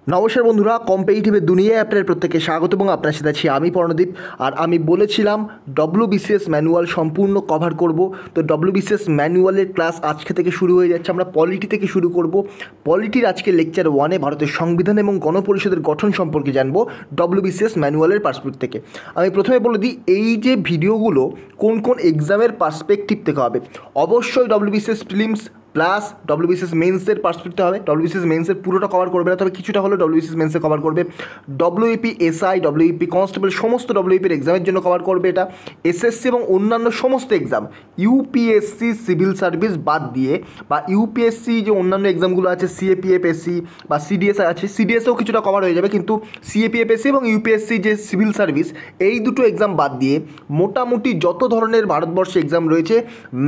নমস্কার বন্ধুরা, কম্পিটিটিভের দুনিয়ায় আপনাদের প্রত্যেককে স্বাগত এবং আপনার সাথে আছি আমি পর্ণদীপ। আর আমি বলেছিলাম WBCS ম্যানুয়াল সম্পূর্ণ কভার করব। তো WBCS ম্যানুয়ালের ক্লাস আজকে থেকে শুরু হয়ে যাচ্ছে। আমরা পলিটি থেকে শুরু করব। পলিটির আজকে লেকচার 1-এ ভারতের সংবিধান এবং গণপরিষদের গঠন সম্পর্কে জানবো WBCS ম্যানুয়ালের পার্সপেক্টিভ থেকে। আমি প্রথমে বলে দিই, এই যে ভিডিওগুলো কোন কোন এক্সামের পার্সপেক্টিভ থেকে হবে। অবশ্যই WBCS প্রিলিমস প্লাস WBCS মেন্সের পার্সপেক্টিভ হবে। WBCS মেন্সের পুরোটা কভার করবে না, তবে কিছুটা হলেও WBCS মেন্সে কভার করবে। WEP SI, WEP কনস্টেবল সমস্ত WEP এক্সামের জন্য কভার করবে এটা। SSC এবং অন্যান্য সমস্ত এক্সাম, UPSC সিভিল সার্ভিস বাদ দিয়ে বা UPSC যে অন্যান্য এক্সামগুলো আছে, CAPFSC বা CDS আছে, CDSও কিছুটা কভার হয়ে যাবে, কিন্তু CAPFSC এবং UPSC যে সিভিল সার্ভিস, এই দুটো এক্সাম বাদ দিয়ে মোটামুটি যত ধরনের ভারতবর্ষে এক্সাম রয়েছে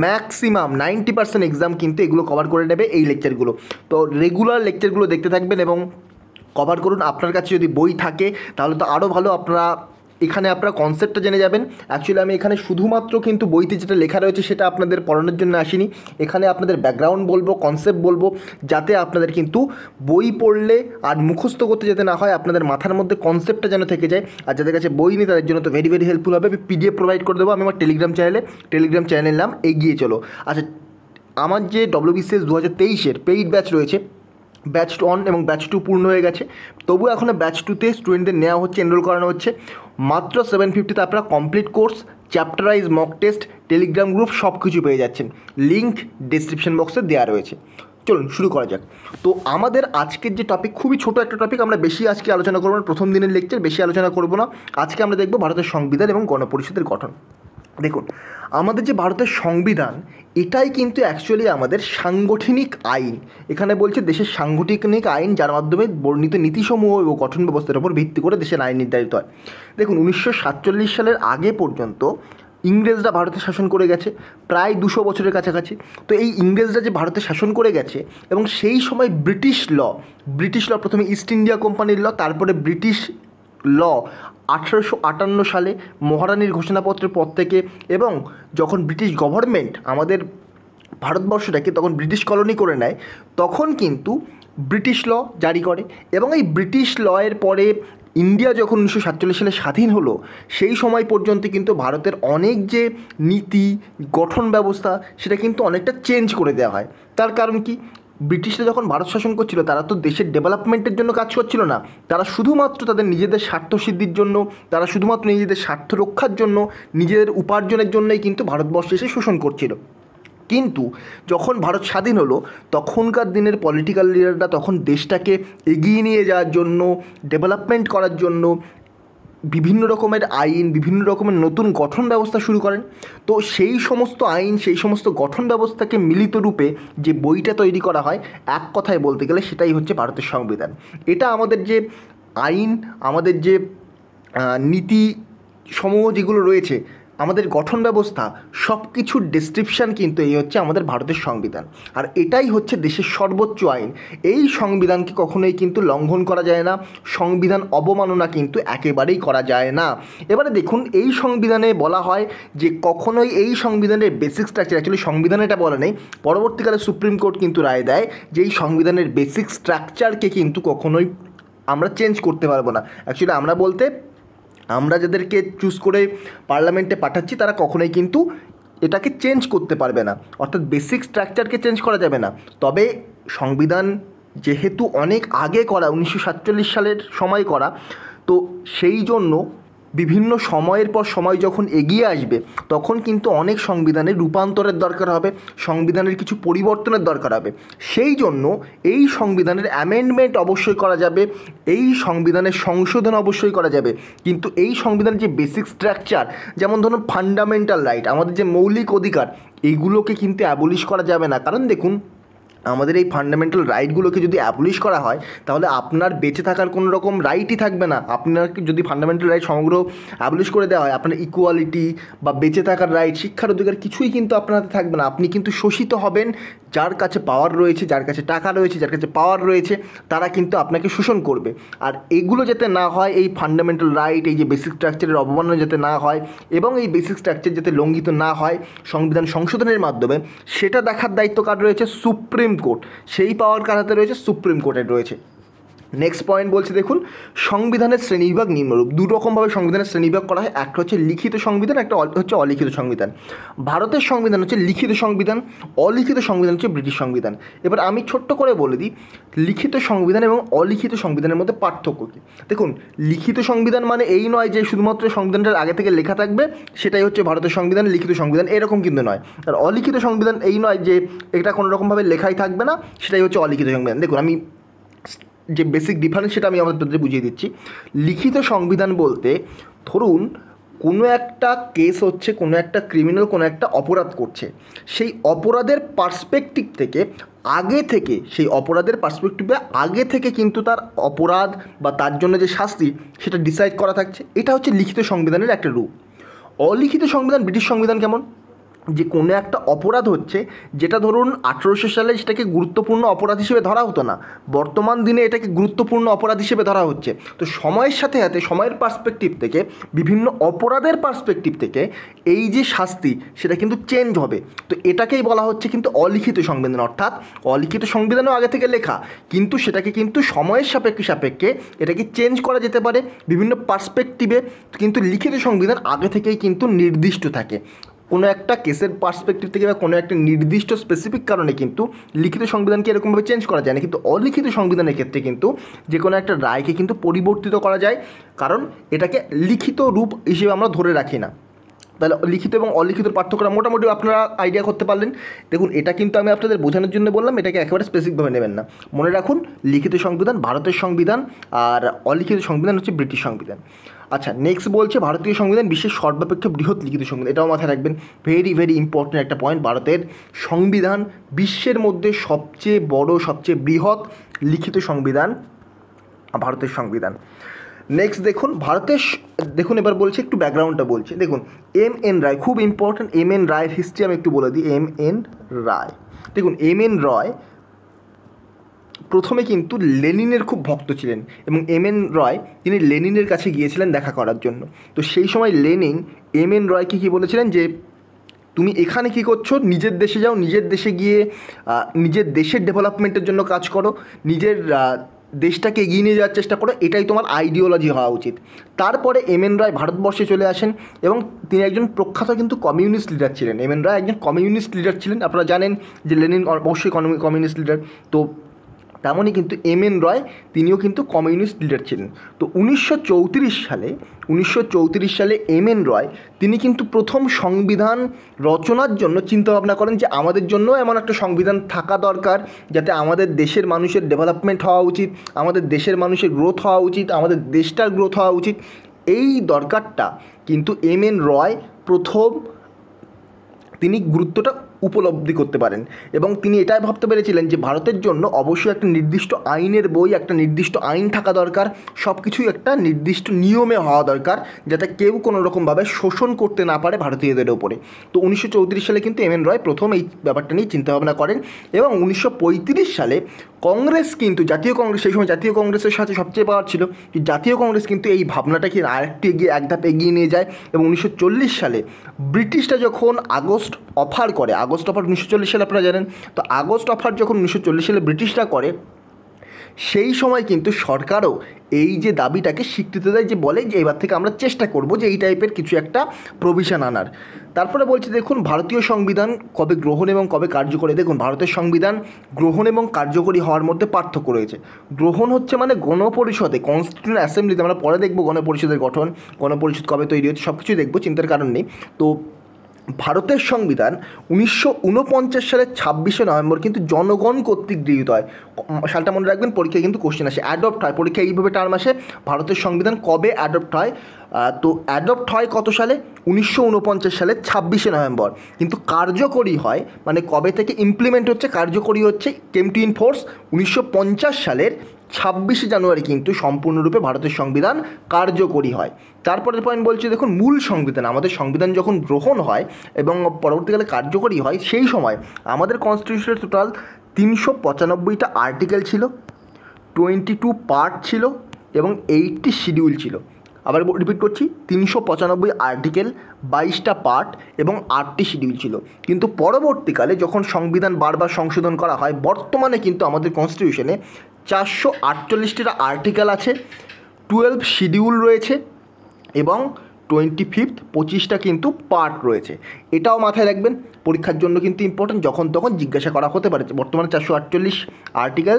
ম্যাক্সিমাম 90% এক্সাম কিন্তু এগুলো কভার করে নেবে এই লেকচারগুলো। তো রেগুলার লেকচারগুলো দেখতে থাকবেন এবং কভার করুন। আপনার কাছে যদি বই থাকে তাহলে তো আরও ভালো, এখানে আপনারা কনসেপ্টটা জেনে যাবেন। অ্যাকচুয়ালি আমি এখানে শুধুমাত্র কিন্তু বইতে যেটা লেখা রয়েছে সেটা আপনাদের পড়ানোর জন্য আসিনি। এখানে আপনাদের ব্যাকগ্রাউন্ড বলবো, কনসেপ্ট বলবো, যাতে আপনাদের কিন্তু বই পড়লে আর মুখস্থ করতে যেতে না হয়, আপনাদের মাথার মধ্যে কনসেপ্টটা যেন থেকে যায়। আর যাদের কাছে বই নেই তাদের জন্য তো ভেরি ভেরি হেল্পফুল হবে। আমি PDF প্রোভাইড করে দেবো আমি আমার টেলিগ্রাম চ্যানেলের নাম এগিয়ে চলো। আচ্ছা, আমার যে WBCS 2023-এর পেইড ব্যাচ রয়েছে, ব্যাচ 1 এবং ব্যাচ 2 পূর্ণ হয়ে গেছে, তবুও এখনও ব্যাচ 2-তে স্টুডেন্টদের নেওয়া হচ্ছে, এনরোল করানো হচ্ছে। মাত্র 750-তে আপনারা complete course, chapter wise mock test, Telegram group সব কিছু পেয়ে যাচ্ছেন। লিঙ্ক ডিসক্রিপশন বক্সে দেওয়া রয়েছে। চলুন শুরু করা যাক। তো আমাদের আজকের যে টপিক, খুবই ছোটো একটা টপিক, আমরা বেশি আজকে আলোচনা করবো না, প্রথম দিনের লেকচার, বেশি আলোচনা করবো না। আজকে আমরা দেখব ভারতের সংবিধান এবং গণপরিষদের গঠন। দেখুন, আমাদের যে ভারতের সংবিধান, এটাই কিন্তু অ্যাকচুয়ালি আমাদের সাংগঠনিক আইন। এখানে বলছে দেশের সাংগঠনিক আইন, যার মাধ্যমে বর্ণিত নীতিসমূহ ও গঠন ব্যবস্থার উপর ভিত্তি করে দেশের আইন নির্ধারিত হয়। দেখুন, 1947 সালের আগে পর্যন্ত ইংরেজরা ভারতে শাসন করে গেছে প্রায় 200 বছরের কাছাকাছি। তো এই ইংরেজরা যে ভারতে শাসন করে গেছে, এবং সেই সময় ব্রিটিশ ল প্রথমে ইস্ট ইন্ডিয়া কোম্পানির ল, তারপরে ব্রিটিশ ল 1858 সালে মহারানীর ঘোষণাপত্রের পর থেকে, এবং যখন ব্রিটিশ গভর্নমেন্ট আমাদের ভারতবর্ষটাকে তখন ব্রিটিশ কলোনি করে নেয়, তখন কিন্তু ব্রিটিশ ল জারি করে। এবং এই ব্রিটিশ লয়ের পরে ইন্ডিয়া যখন 1947 সালে স্বাধীন হলো, সেই সময় পর্যন্ত কিন্তু ভারতের অনেক যে নীতি গঠন ব্যবস্থা, সেটা কিন্তু অনেকটা চেঞ্জ করে দেওয়া হয়। তার কারণ কি, ব্রিটিশরা যখন ভারত শাসন করছিল, তারা তো দেশের ডেভেলপমেন্টের জন্য কাজ করছিল না, তারা শুধুমাত্র তাদের নিজেদের স্বার্থ সিদ্ধির জন্য, তারা শুধুমাত্র নিজেদের স্বার্থ রক্ষার জন্য, নিজেদের উপার্জনের জন্যই কিন্তু ভারতবর্ষে এসে শোষণ করছিল। কিন্তু যখন ভারত স্বাধীন হলো, তখনকার দিনের পলিটিক্যাল লিডাররা তখন দেশটাকে এগিয়ে নিয়ে যাওয়ার জন্য, ডেভেলপমেন্ট করার জন্য বিভিন্ন রকমের আইন, বিভিন্ন রকমের নতুন গঠন ব্যবস্থা শুরু করেন। তো সেই সমস্ত আইন, সেই সমস্ত গঠন ব্যবস্থাকে মিলিত রূপে যে বইটা তৈরি করা হয়, এক কথায় বলতে গেলে সেটাই হচ্ছে ভারতের সংবিধান। এটা আমাদের যে আইন, আমাদের যে নীতি সমূহ যেগুলো রয়েছে, আমাদের গঠন ব্যবস্থা, সব কিছুর ডেসক্রিপশান কিন্তু এই হচ্ছে আমাদের ভারতের সংবিধান। আর এটাই হচ্ছে দেশের সর্বোচ্চ আইন। এই সংবিধানকে কখনোই কিন্তু লঙ্ঘন করা যায় না, সংবিধান অবমাননা কিন্তু একেবারেই করা যায় না। এবারে দেখুন, এই সংবিধানে বলা হয় যে কখনোই এই সংবিধানের বেসিক স্ট্রাকচার, অ্যাকচুয়ালি সংবিধানে এটা বলা নেই, পরবর্তীকালে সুপ্রিম কোর্ট কিন্তু রায় দেয় যে এই সংবিধানের বেসিক স্ট্রাকচারকে কিন্তু কখনোই আমরা চেঞ্জ করতে পারবো না। অ্যাকচুয়ালি আমরা যাদেরকে চুজ করে পার্লামেন্টে পাঠাচ্ছি, তারা কখনোই কিন্তু এটাকে চেঞ্জ করতে পারবে না, অর্থাৎ বেসিক স্ট্রাকচারকে চেঞ্জ করা যাবে না। তবে সংবিধান যেহেতু অনেক আগে করা, 1947 সালের সময় করা, তো সেই জন্য বিভিন্ন সময়ের পর সময় যখন এগিয়ে আসবে, তখন কিন্তু অনেক সংবিধানের রূপান্তরের দরকার হবে, সংবিধানের কিছু পরিবর্তনের দরকার হবে। সেই জন্য এই সংবিধানের অ্যামেন্ডমেন্ট অবশ্যই করা যাবে, এই সংবিধানের সংশোধন অবশ্যই করা যাবে, কিন্তু এই সংবিধানের যে বেসিক স্ট্রাকচার, যেমন ধরুন ফান্ডামেন্টাল রাইট, আমাদের যে মৌলিক অধিকার, এইগুলোকে কিন্তু অ্যাবলিশ করা যাবে না। কারণ দেখুন, আমাদের এই ফান্ডামেন্টাল রাইটগুলোকে যদি অ্যাবলিশ করা হয়, তাহলে আপনার বেঁচে থাকার কোনো রকম রাইটই থাকবে না। আপনার যদি ফান্ডামেন্টাল রাইট সমগ্র অ্যাবলিশ করে দেওয়া হয়, আপনার ইকুয়ালিটি বা বেঁচে থাকার রাইট, শিক্ষার অধিকার কিছুই কিন্তু আপনার হাতে থাকবে না। আপনি কিন্তু শোষিত হবেন, যার কাছে পাওয়ার রয়েছে, যার কাছে টাকা রয়েছে, যার কাছে পাওয়ার রয়েছে, তারা কিন্তু আপনাকে শোষণ করবে। আর এগুলো যাতে না হয়, এই ফান্ডামেন্টাল রাইট, এই যে বেসিক স্ট্রাকচারের অবমাননা যাতে না হয়, এবং এই বেসিক স্ট্রাকচার যাতে লঙ্ঘিত না হয় সংবিধান সংশোধনের মাধ্যমে, সেটা দেখার দায়িত্ব কার রয়েছে? Supreme court. সেই পাওয়ার কার হাতে রয়েছে? সুপ্রিম কোর্টের রয়েছে। নেক্সট পয়েন্ট বলছে দেখুন, সংবিধানের শ্রেণীবিভাগ নিম্নরূপ। দু রকমভাবে সংবিধানের শ্রেণীবিভাগ করা হয়, একটা হচ্ছে লিখিত সংবিধান, একটা হচ্ছে অলিখিত সংবিধান। ভারতের সংবিধান হচ্ছে লিখিত সংবিধান, অলিখিত সংবিধান হচ্ছে ব্রিটিশ সংবিধান। এবার আমি ছোট্ট করে বলে দিই লিখিত সংবিধান এবং অলিখিত সংবিধানের মধ্যে পার্থক্য কী। দেখুন, লিখিত সংবিধান মানে এই নয় যে শুধুমাত্র সংবিধানটার আগে থেকে লেখা থাকবে সেটাই হচ্ছে ভারতের সংবিধান, লিখিত সংবিধান, এরকম কিন্তু নয়। আর অলিখিত সংবিধান এই নয় যে এটা কোনো রকমভাবে লেখাই থাকবে না, সেটাই হচ্ছে অলিখিত সংবিধান। দেখুন, আমি যে বেসিক ডিফারেন্স সেটা আমি আমাদের বুঝিয়ে দিচ্ছি। লিখিত সংবিধান বলতে ধরুন কোনো একটা কেস হচ্ছে, কোনো একটা ক্রিমিনাল কোনো একটা অপরাধ করছে, সেই অপরাধের পার্সপেক্টিভ থেকে সেই অপরাধের পার্সপেক্টিভে আগে থেকে কিন্তু তার অপরাধ বা তার জন্য যে শাস্তি সেটা ডিসাইড করা থাকছে, এটা হচ্ছে লিখিত সংবিধানের একটা রূপ। অলিখিত সংবিধান, ব্রিটিশ সংবিধান কেমন, যে কোনো একটা অপরাধ হচ্ছে যেটা ধরুন 1800 সালে সেটাকে গুরুত্বপূর্ণ অপরাধ হিসেবে ধরা হতো না, বর্তমান দিনে এটাকে গুরুত্বপূর্ণ অপরাধ হিসেবে ধরা হচ্ছে। তো সময়ের সাথে সাথে সময়ের পার্সপেক্টিভ থেকে, বিভিন্ন অপরাধের পার্সপেক্টিভ থেকে এই যে শাস্তি সেটা কিন্তু চেঞ্জ হবে। তো এটাকেই বলা হচ্ছে কিন্তু অলিখিত সংবিধান। অর্থাৎ অলিখিত সংবিধানও আগে থেকে লেখা, কিন্তু সেটাকে কিন্তু সময়ের সাপেক্ষে এটাকে চেঞ্জ করা যেতে পারে বিভিন্ন পার্সপেক্টিভে। কিন্তু লিখিত সংবিধান আগে থেকেই কিন্তু নির্দিষ্ট থাকে, কোনো একটা কেসের পার্সপেক্টিভ থেকে বা কোনো একটা নির্দিষ্ট স্পেসিফিক কারণে কিন্তু লিখিত সংবিধানকে এরকমভাবে চেঞ্জ করা যায় না। কিন্তু অলিখিত সংবিধানের ক্ষেত্রে কিন্তু যে কোনো একটা রায়কে কিন্তু পরিবর্তিত করা যায়, কারণ এটাকে লিখিত রূপ হিসেবে আমরা ধরে রাখি না। তাহলে লিখিত এবং অলিখিত পার্থক্যটা মোটামুটি আপনারা আইডিয়া করতে পারলেন। দেখুন, এটা কিন্তু আমি আপনাদের বোঝানোর জন্য বললাম, এটাকে একেবারে স্পেসিফিকভাবে নেবেন না। মনে রাখুন, লিখিত সংবিধান ভারতের সংবিধান আর অলিখিত সংবিধান হচ্ছে ব্রিটিশ সংবিধান। আচ্ছা, নেক্সট বলছে ভারতীয় সংবিধান বিশ্বের সর্বাপেক্ষা বৃহৎ লিখিত সংবিধান। এটাও মাথায় রাখবেন, ভেরি ইম্পর্টেন্ট একটা পয়েন্ট। ভারতের সংবিধান বিশ্বের মধ্যে সবচেয়ে বড়, সবচেয়ে বৃহৎ লিখিত সংবিধান ভারতের সংবিধান। নেক্সট দেখুন, দেখুন এবার বলছে একটু ব্যাকগ্রাউন্ডটা বলছে। দেখুন, এম.এন. রায়, খুব ইম্পর্ট্যান্ট। এম.এন. রায়ের হিস্ট্রি আমি একটু বলে দিই। এম.এন. রায়, দেখুন এম.এন. রায় প্রথমে কিন্তু লেনিনের খুব ভক্ত ছিলেন এবং এম.এন. রায় তিনি লেনিনের কাছে গিয়েছিলেন দেখা করার জন্য। তো সেই সময় লেনিন এম.এন. রায়কে কী বলেছিলেন যে তুমি এখানে কী করছো, নিজের দেশে যাও, নিজের দেশে গিয়ে নিজের দেশের ডেভেলপমেন্টের জন্য কাজ করো, নিজের দেশটাকে এগিয়ে নিয়ে যাওয়ার চেষ্টা করো, এটাই তোমার আইডিওলজি হওয়া উচিত। তারপরে এম.এন. রায় ভারতবর্ষে চলে আসেন এবং তিনি একজন প্রখ্যাত কিন্তু কমিউনিস্ট লিডার ছিলেন। এম.এন. রায় একজন কমিউনিস্ট লিডার ছিলেন। আপনারা জানেন যে লেনিন অবশ্যই কমিউনিস্ট লিডার, তো তেমনই কিন্তু এম.এন. রায় তিনিও কিন্তু কমিউনিস্ট লিডার ছিলেন। তো 1934 সালে এম.এন. রায় তিনি কিন্তু প্রথম সংবিধান রচনার জন্য চিন্তাভাবনা করেন যে আমাদের জন্য এমন একটা সংবিধান থাকা দরকার যাতে আমাদের দেশের মানুষের ডেভেলপমেন্ট হওয়া উচিত, আমাদের দেশের মানুষের গ্রোথ হওয়া উচিত, আমাদের দেশটার গ্রোথ হওয়া উচিত। এই দরকারটা কিন্তু এম.এন. রায় প্রথম তিনি গুরুত্বটা উপলব্ধি করতে পারেন এবং তিনি এটাই ভাবতে পেরেছিলেন যে ভারতের জন্য অবশ্যই একটা নির্দিষ্ট আইনের বই, একটা নির্দিষ্ট আইন থাকা দরকার, সব কিছুই একটা নির্দিষ্ট নিয়মে হওয়া দরকার যাতে কেউ কোনো রকমভাবে শোষণ করতে না পারে ভারতীয়দের ওপরে। তো 1934 সালে কিন্তু এম.এন. রায় প্রথম এই ব্যাপারটা নিয়ে চিন্তাভাবনা করেন এবং 1935 সালে কংগ্রেস কিন্তু জাতীয় কংগ্রেস, সেই সময় জাতীয় কংগ্রেসের সাথে সবচেয়ে পাওয়ার ছিল, জাতীয় কংগ্রেস কিন্তু এই ভাবনাটাকে আরেকটু এক ধাপ এগিয়ে নিয়ে যায় এবং 1940 সালে ব্রিটিশরা যখন আগস্ট অফার করে, আগস্ট অফার 1940 সালে আপনারা জানেন, তো আগস্ট অফার যখন 1940 সালে ব্রিটিশরা করে, সেই সময় কিন্তু সরকারও এই যে দাবিটাকে স্বীকৃতি দেয়, যে বলে যে এবার থেকে আমরা চেষ্টা করব যে এই টাইপের কিছু একটা প্রভিশন আনার। তারপরে বলছে দেখুন ভারতীয় সংবিধান কবে গ্রহণ এবং কবে কার্যকরী। দেখুন, ভারতের সংবিধান গ্রহণ এবং কার্যকরী হওয়ার মধ্যে পার্থক্য রয়েছে। গ্রহণ হচ্ছে মানে গণপরিষদে, কনস্টিটিউয়েন্ট অ্যাসেম্বলিতে, আমরা পরে দেখব গণপরিষদের গঠন, গণপরিষদ কবে তৈরি হচ্ছে, সব কিছুই দেখব, চিন্তার কারণ নেই। তো ভারতের সংবিধান 1949 সালের 26শে নভেম্বর কিন্তু জনগণ কর্তৃক গৃহীত হয়। সালটা মনে রাখবেন, পরীক্ষায় কিন্তু কোশ্চেন আসে, অ্যাডপ্ট হয় পরীক্ষায় এইভাবে টার্ম আসে, ভারতের সংবিধান কবে অ্যাডপ্ট হয়। তো অ্যাডপ্ট হয় কত সালে, 1949 সালের 26শে নভেম্বর। কিন্তু কার্যকরী হয় মানে কবে থেকে ইমপ্লিমেন্ট হচ্ছে, কার্যকরী হচ্ছে, কেম টু ইন ফোর্স 1950 সালের 26শে জানুয়ারি কিন্তু সম্পূর্ণরূপে ভারতের সংবিধান কার্যকরী হয়। তারপরের পয়েন্ট বলছে দেখুন, মূল সংবিধান, আমাদের সংবিধান যখন গ্রহণ হয় এবং পরবর্তীকালে কার্যকরী হয়, সেই সময় আমাদের কনস্টিটিউশনের টোটাল 395টা আর্টিকেল ছিল, 22 পার্ট ছিল এবং 80 শিডিউল ছিল। আবার রিপিট করছি, 395 আর্টিকেল, 22টা পার্ট এবং 8টি শিডিউল ছিল। কিন্তু পরবর্তীকালে যখন সংবিধান বারবার সংশোধন করা হয়, বর্তমানে কিন্তু আমাদের কনস্টিটিউশনে 448টা আর্টিকেল আছে, 12 শিডিউল রয়েছে এবং 25টা কিন্তু পার্ট রয়েছে। এটাও মাথায় রাখবেন, পরীক্ষার জন্য কিন্তু ইম্পর্টেন্ট, যখন তখন জিজ্ঞাসা করা হতে পারে। বর্তমানে 448 আর্টিকেল,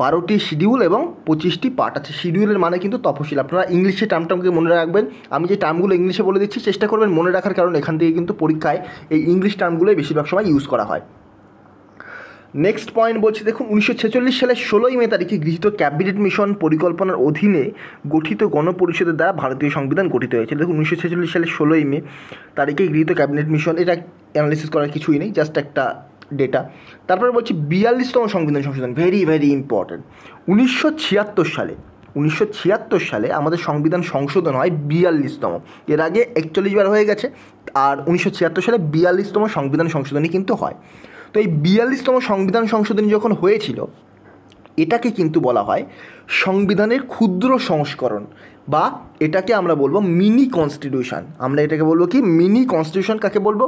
12টি শিডিউল এবং 25টি পার্ট আছে। শিডিউলের মানে কিন্তু তফসিল। আপনারা ইংলিশে টার্মকে মনে রাখবেন, আমি যে টার্মগুলো ইংলিশে বলে দিচ্ছি চেষ্টা করবেন মনে রাখার, কারণ এখান থেকে কিন্তু পরীক্ষায় এই ইংলিশ টার্মগুলোই বেশিরভাগ সময় ইউজ করা হয়। নেক্সট পয়েন্ট বলছি, দেখুন 1946 সালের 16ই মে তারিখে গৃহীত ক্যাবিনেট মিশন পরিকল্পনার অধীনে গঠিত গণপরিষদের দ্বারা ভারতীয় সংবিধান গঠিত হয়েছিল। দেখুন 1946 সালের 16ই মে তারিখে গৃহীত ক্যাবিনেট মিশন, এটা অ্যানালিসিস করার কিছুই নেই, জাস্ট একটা ডেটা। তারপরে বলছি 42তম সংবিধান সংশোধন, ভেরি ভেরি ইম্পর্ট্যান্ট। 1976 সালে আমাদের সংবিধান সংশোধন হয় 42তম, এর আগে 41 বার হয়ে গেছে, আর 1976 সালে 42তম সংবিধান সংশোধনী কিন্তু হয়। তো এই 42তম সংবিধান সংশোধনী যখন হয়েছিল, এটাকে কিন্তু বলা হয় সংবিধানের ক্ষুদ্র সংস্করণ, বা এটাকে আমরা বলবো মিনি কনস্টিটিউশন। আমরা এটাকে বলবো কি মিনি কনস্টিটিউশন। কাকে বলবো?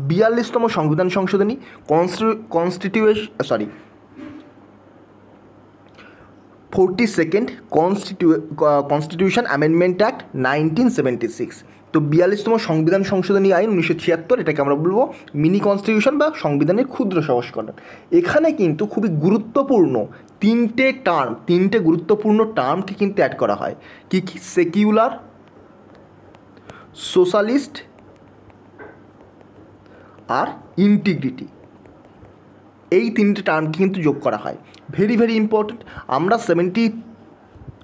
42তম সংবিধান সংশোধনী, 42nd কনস্টিটিউশন অ্যামেন্ডমেন্ট অ্যাক্ট 1976। তো 42তম সংবিধান সংশোধনী আইন 1976, এটাকে আমরা বলবো মিনি কনস্টিটিউশন বা সংবিধানের ক্ষুদ্র সংস্করণ। এখানে কিন্তু খুবই গুরুত্বপূর্ণ তিনটে গুরুত্বপূর্ণ টার্মকে কিন্তু অ্যাড করা হয়। কি কি? সেকুলার, সোশ্যালিস্ট আর ইন্টিগ্রিটি, এই তিনটে টার্মকে কিন্তু যোগ করা হয়। Very very important. আমরা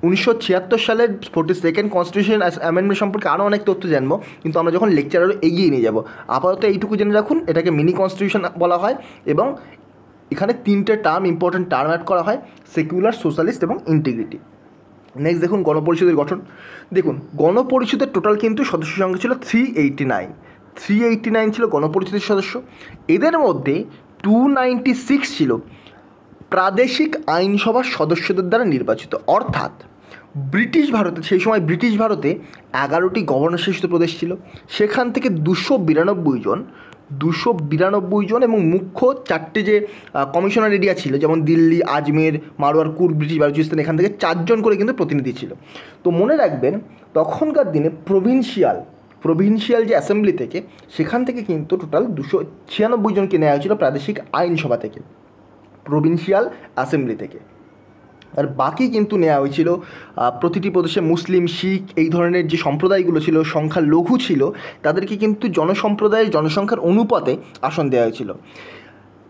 1976 সালের 42nd কনস্টিটিউশন অ্যামেন্ডমেন্ট সম্পর্কে আরও অনেক তথ্য জানবো, কিন্তু আমরা যখন লেকচার আরও এগিয়ে নিয়ে যাব। আপাতত এইটুকু জেনে রাখুন, এটাকে মিনি কনস্টিটিউশন বলা হয় এবং এখানে তিনটে ইম্পর্টেন্ট টার্ম অ্যাড করা হয়, সেকুলার, সোশ্যালিস্ট এবং ইন্টিগ্রিটি। নেক্সট দেখুন গণপরিষদের গঠন। দেখুন গণপরিষদের টোটাল কিন্তু সদস্য সংখ্যা ছিল 389 ছিল গণপরিষদের সদস্য। এদের মধ্যে 296 ছিল প্রাদেশিক আইনসভার সদস্যদের দ্বারা নির্বাচিত। অর্থাৎ ব্রিটিশ ভারতে, সেই সময় ব্রিটিশ ভারতে 11টি গভর্নর শাসিত প্রদেশ ছিল, সেখান থেকে 292 জন এবং মুখ্য 4টে যে কমিশনার এরিয়া ছিল, যেমন দিল্লি, আজমের, মারওয়ার, কুর্গ, ব্রিটিশ বালুচিস্তান, এখান থেকে 4 জন করে কিন্তু প্রতিনিধি ছিল। তো মনে রাখবেন তখনকার দিনে প্রভিন্সিয়াল যে অ্যাসেম্বলি থেকে, সেখান থেকে কিন্তু টোটাল 296 জনকে নেওয়া হয়েছিল প্রাদেশিক আইনসভা থেকে, প্রভিন্সিয়াল অ্যাসেম্বলি থেকে। আর বাকি কিন্তু নেওয়া হয়েছিল প্রতিটি প্রদেশে মুসলিম, শিখ, এই ধরনের যে সম্প্রদায়গুলো ছিল, সংখ্যা লঘু ছিল, তাদেরকে কিন্তু জনসংখ্যার অনুপাতে আসন দেওয়া হয়েছিল।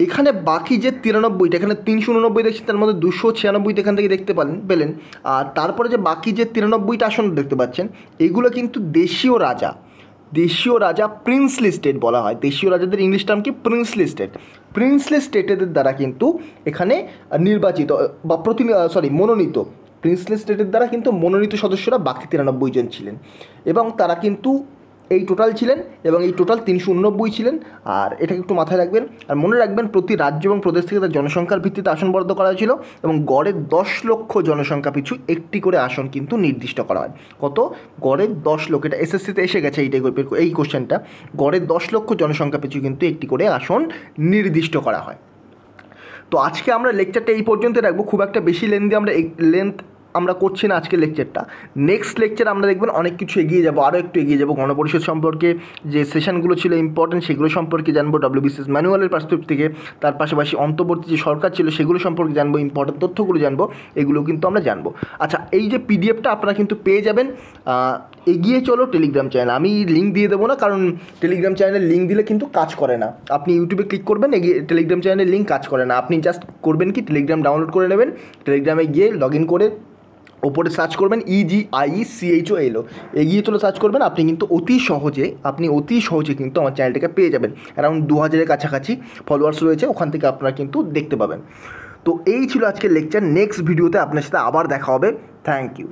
এখানে বাকি যে 93টা, এখানে 389 দেখছি, তার মধ্যে 296 এখান থেকে দেখতে পেলেন। আর তারপরে যে বাকি যে 93টা আসন দেখতে পাচ্ছেন, এগুলো কিন্তু দেশীয় রাজা প্রিন্সলি স্টেট বলা হয়। দেশীয় রাজাদের ইংলিশ টার্ম কি? প্রিন্সলি স্টেটেদের দ্বারা কিন্তু এখানে নির্বাচিত বা মনোনীত, প্রিন্সলি স্টেটের দ্বারা কিন্তু মনোনীত সদস্যরা বাকি 93 জন ছিলেন, এবং তারা কিন্তু এই টোটাল ছিলেন, এবং এই টোটাল 389 ছিলেন। আর এটাকে একটু মাথায় রাখবেন। আর মনে রাখবেন প্রতি রাজ্য এবং প্রদেশ থেকে তার জনসংখ্যার ভিত্তিতে আসন বরাদ্দ করা হয়েছিল, এবং গড়ে 10 লক্ষ জনসংখ্যা পিছু একটি করে আসন কিন্তু নির্দিষ্ট করা হয়। কত? গড়ে 10 লক্ষ। এটা এসএসসিতে এসে গেছে এই কোশ্চেনটা। গড়ে 10 লক্ষ জনসংখ্যা পিছু কিন্তু একটি করে আসন নির্দিষ্ট করা হয়। তো আজকে আমরা লেকচারটা এই পর্যন্ত রাখবো, খুব একটা বেশি লেন্থ আমরা করছি না আজকে লেকচারটা। নেক্সট লেকচার আমরা দেখবেন অনেক কিছু এগিয়ে যাবো, আরও একটু এগিয়ে যাবো। গণপরিষদ সম্পর্কে যে সেশনগুলো ছিল ইম্পর্টেন্ট, সেগুলো সম্পর্কে জানবো WBCS ম্যানুয়ালের পার্সপেক্টিভ থেকে। তার পাশাপাশি অন্তর্বর্তী যে সরকার ছিল সেগুলো সম্পর্কে জানবো, ইম্পর্টেন্ট তথ্যগুলো জানবো, এগুলো কিন্তু আমরা জানবো। আচ্ছা, এই যে পিডিএফটা আপনারা কিন্তু পেয়ে যাবেন এগিয়ে চলো টেলিগ্রাম চ্যানেল। আমি লিঙ্ক দিয়ে দেবো না, কারণ টেলিগ্রাম চ্যানেলের লিঙ্ক দিলে কিন্তু কাজ করে না। আপনি ইউটিউবে ক্লিক করবেন, টেলিগ্রাম চ্যানেলের লিঙ্ক কাজ করে না। আপনি জাস্ট করবেন কি, টেলিগ্রাম ডাউনলোড করে নেবেন, টেলিগ্রামে গিয়ে লগ ইন করে ওপরে সার্চ করবেন EGIE CHOLO, এগিয়ে চলো সার্চ করবেন। আপনি কিন্তু অতি সহজে কিন্তু আমার চ্যানেলটাকে পেয়ে যাবেন। অ্যারাউন্ড 2000-এর কাছাকাছি ফলোয়ার্স রয়েছে, ওখান থেকে আপনারা কিন্তু দেখতে পাবেন। তো এই ছিল আজকের লেকচার। নেক্সট ভিডিওতে আপনার সাথে আবার দেখা হবে। Thank you.